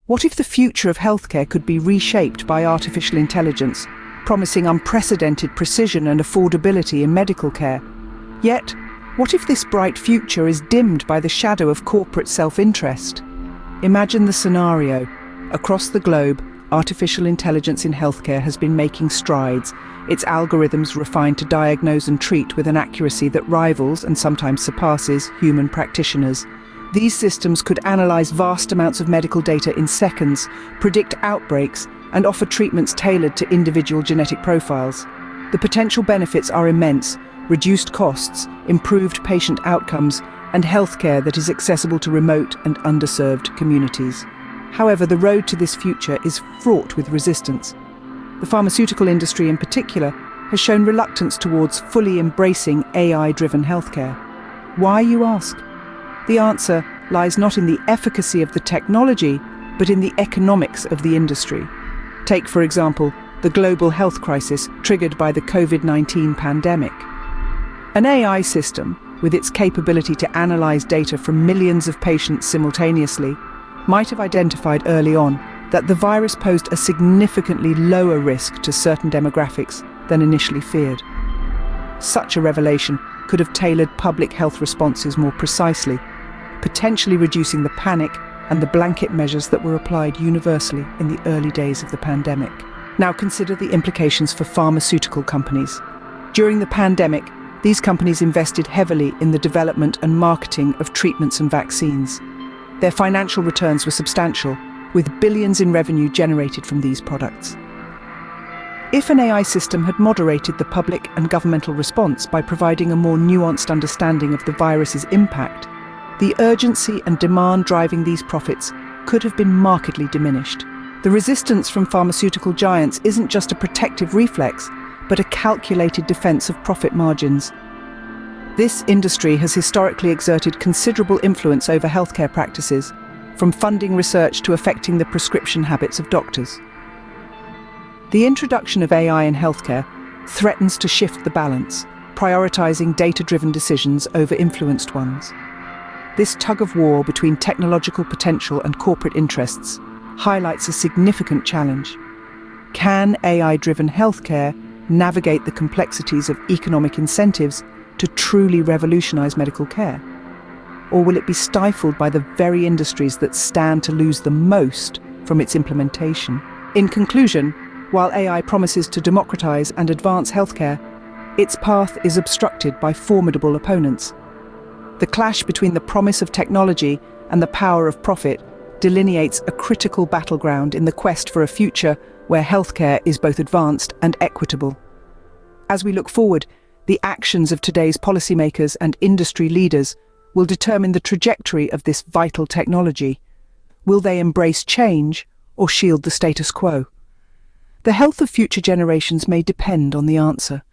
What if the future of healthcare could be reshaped by artificial intelligence, promising unprecedented precision and affordability in medical care? Yet, what if this bright future is dimmed by the shadow of corporate self-interest? Imagine the scenario. Across the globe, artificial intelligence in healthcare has been making strides, its algorithms refined to diagnose and treat with an accuracy that rivals and sometimes surpasses human practitioners. These systems could analyze vast amounts of medical data in seconds, predict outbreaks, and offer treatments tailored to individual genetic profiles. The potential benefits are immense: reduced costs, improved patient outcomes, and healthcare that is accessible to remote and underserved communities. However, the road to this future is fraught with resistance. The pharmaceutical industry in particular has shown reluctance towards fully embracing AI-driven healthcare. Why, you ask? The answer lies not in the efficacy of the technology, but in the economics of the industry. Take, for example, the global health crisis triggered by the COVID-19 pandemic. An AI system, with its capability to analyze data from millions of patients simultaneously, might have identified early on that the virus posed a significantly lower risk to certain demographics than initially feared. Such a revelation could have tailored public health responses more precisely, potentially reducing the panic and the blanket measures that were applied universally in the early days of the pandemic. Now consider the implications for pharmaceutical companies. During the pandemic, these companies invested heavily in the development and marketing of treatments and vaccines. Their financial returns were substantial, with billions in revenue generated from these products. If an AI system had moderated the public and governmental response by providing a more nuanced understanding of the virus's impact, the urgency and demand driving these profits could have been markedly diminished. The resistance from pharmaceutical giants isn't just a protective reflex, but a calculated defense of profit margins. This industry has historically exerted considerable influence over healthcare practices, from funding research to affecting the prescription habits of doctors. The introduction of AI in healthcare threatens to shift the balance, prioritizing data-driven decisions over influenced ones. This tug-of-war between technological potential and corporate interests highlights a significant challenge. Can AI-driven healthcare navigate the complexities of economic incentives to truly revolutionize medical care? Or will it be stifled by the very industries that stand to lose the most from its implementation? In conclusion, while AI promises to democratize and advance healthcare, its path is obstructed by formidable opponents. The clash between the promise of technology and the power of profit delineates a critical battleground in the quest for a future where healthcare is both advanced and equitable. As we look forward, the actions of today's policymakers and industry leaders will determine the trajectory of this vital technology. Will they embrace change or shield the status quo? The health of future generations may depend on the answer.